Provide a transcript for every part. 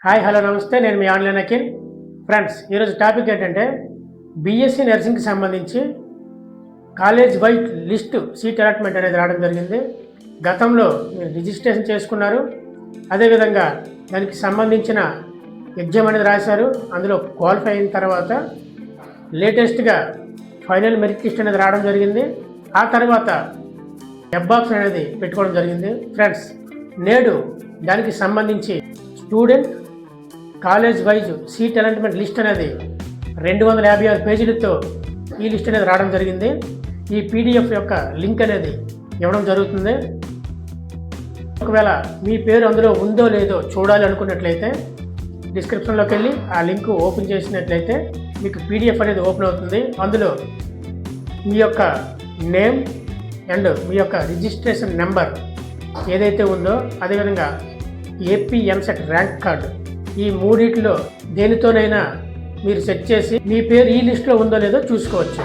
Hi hello నమస్తే, నేను మీ online Akhil. Friends, ఈరోజు టాపిక్ ఏంటంటే బీఎస్సీ నర్సింగ్కి సంబంధించి college wide list seat allotment అనేది రావడం జరిగింది. గతంలో మీరు రిజిస్ట్రేషన్ చేసుకున్నారు, అదేవిధంగా దానికి సంబంధించిన ఎగ్జామ్ అనేది రాశారు. అందులో క్వాలిఫై అయిన తర్వాత లేటెస్ట్గా ఫైనల్ మెరిట్ లిస్ట్ అనేది రావడం జరిగింది. ఆ తర్వాత వెబ్ ఆప్షన్ అనేది పెట్టుకోవడం జరిగింది. ఫ్రెండ్స్, నేడు దానికి సంబంధించి student college wise seat allotment list అనేది 256 పేజీలతో ఈ లిస్ట్ అనేది రావడం జరిగింది. ఈ పీడిఎఫ్ యొక్క లింక్ అనేది ఇవ్వడం జరుగుతుంది. ఒకవేళ మీ పేరు అందులో ఉందో లేదో చూడాలి అనుకున్నట్లయితే డిస్క్రిప్షన్లోకి వెళ్ళి ఆ లింక్ ఓపెన్ చేసినట్లయితే మీకు పీడిఎఫ్ అనేది ఓపెన్ అవుతుంది. అందులో మీ యొక్క నేమ్ అండ్ మీ యొక్క రిజిస్ట్రేషన్ నెంబర్ ఏదైతే ఉందో, అదేవిధంగా ఏపీ ఎంసెట్ ర్యాంక్ కార్డు, ఈ మూడిట్లో దేనితోనైనా మీరు సెట్ చేసి మీ పేరు ఈ లిస్టులో ఉందో లేదో చూసుకోవచ్చు.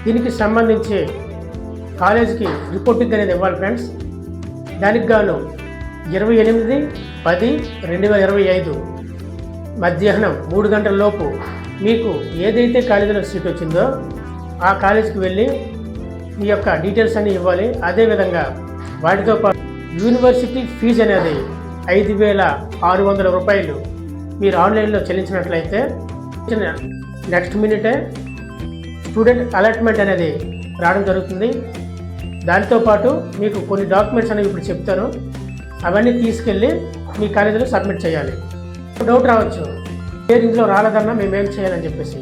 దీనికి సంబంధించి కాలేజీకి రిపోర్టింగ్ అనేది ఇవ్వాలి ఫ్రెండ్స్. దానికి గాను 28/10/2025 మధ్యాహ్నం 3 గంటల లోపు మీకు ఏదైతే కాలేజీలో సీట్ వచ్చిందో ఆ కాలేజీకి వెళ్ళి మీ యొక్క డీటెయిల్స్ అన్నీ ఇవ్వాలి. అదేవిధంగా వాటితో పాటు యూనివర్సిటీ ఫీజు అనేది 5,600 రూపాయలు మీరు ఆన్లైన్లో చెల్లించినట్లయితే నెక్స్ట్ మినిటే స్టూడెంట్ అలాట్మెంట్ అనేది రావడం జరుగుతుంది. దాంతోపాటు మీకు కొన్ని డాక్యుమెంట్స్ అనేవి ఇప్పుడు చెప్తాను, అవన్నీ తీసుకెళ్ళి మీ కాలేజీలో సబ్మిట్ చేయాలి. డౌట్ రావచ్చు, పేరు ఇందులో రాలేదన్నా మేమేం చేయాలని చెప్పేసి.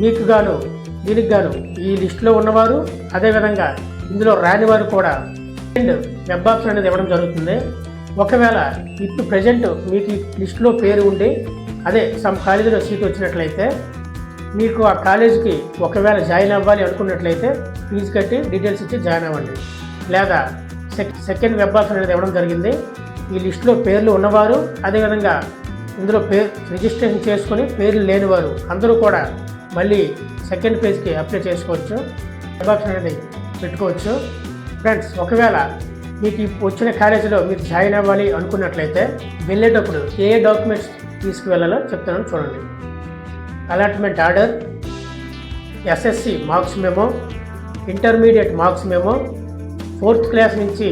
మీకు గాను దీనికి గాను ఈ లిస్టులో ఉన్నవారు, అదేవిధంగా ఇందులో రాని వారు కూడా వెబ్ ఆప్షన్ అనేది ఇవ్వడం జరుగుతుంది. ఒకవేళ ఇప్పుడు ప్రజెంట్ మీకు ఈ లిస్టులో పేరు ఉండి అదే సమ్ కాలేజీలో సీట్ వచ్చినట్లయితే మీకు ఆ కాలేజీకి ఒకవేళ జాయిన్ అవ్వాలి అనుకున్నట్లయితే ఫీజు కట్టి డీటెయిల్స్ ఇచ్చి జాయిన్ అవ్వండి. లేదా సెకండ్ వెబ్ ఆప్షన్ అనేది ఇవ్వడం జరిగింది. ఈ లిస్టులో పేర్లు ఉన్నవారు, అదేవిధంగా ఇందులో పేరు రిజిస్ట్రేషన్ చేసుకొని పేర్లు లేనివారు అందరూ కూడా మళ్ళీ సెకండ్ పేజ్కి అప్లై చేసుకోవచ్చు, వెబ్ ఆప్షన్ అనేది పెట్టుకోవచ్చు. ఫ్రెండ్స్, ఒకవేళ మీకు వచ్చిన కాలేజీలో మీరు జాయిన్ అవ్వాలి అనుకున్నట్లయితే వెళ్ళేటప్పుడు ఏ డాక్యుమెంట్స్ తీసుకువెళ్ళాలో చెప్తాను చూడండి. Allotment order, SSC marks memo, intermediate marks memo, 4th class నుంచి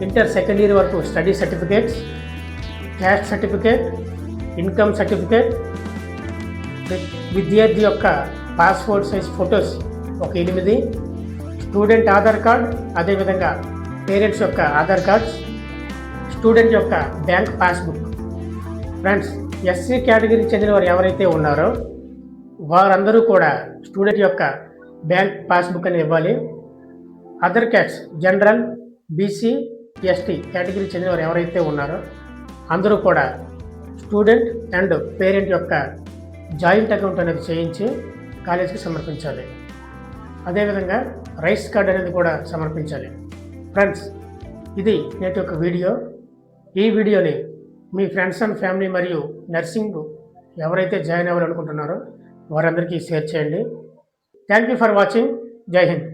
ఇంటర్ సెకండ్ ఇయర్ వరకు study certificates, caste certificate, income certificate, విద్యార్థి యొక్క పాస్పోర్ట్ సైజ్ ఫొటోస్ ఒక 8, స్టూడెంట్ ఆధార్ కార్డ్, అదేవిధంగా పేరెంట్స్ యొక్క ఆధార్ కార్డ్స్, స్టూడెంట్ యొక్క bank passbook. Friends, SC category చెందిన వారు ఎవరైతే ఉన్నారో వారందరూ కూడా స్టూడెంట్ యొక్క బ్యాంక్ పాస్బుక్ అని ఇవ్వాలి. Other caste general, BC, ST category చెందిన వారు ఎవరైతే ఉన్నారో అందరూ కూడా స్టూడెంట్ అండ్ పేరెంట్ యొక్క జాయింట్ అకౌంట్ అనేది చేయించి కాలేజీకి సమర్పించాలి. అదేవిధంగా రైస్ కార్డ్ అనేది కూడా సమర్పించాలి. ఫ్రెండ్స్, ఇది నేటి యొక్క వీడియో. ఈ వీడియోని మీ ఫ్రెండ్స్ అండ్ ఫ్యామిలీ మరియు నర్సింగ్ ఎవరైతే జాయిన్ అవ్వాలనుకుంటున్నారో వారందరికీ షేర్ చేయండి. Thank you for watching. జై హింద్.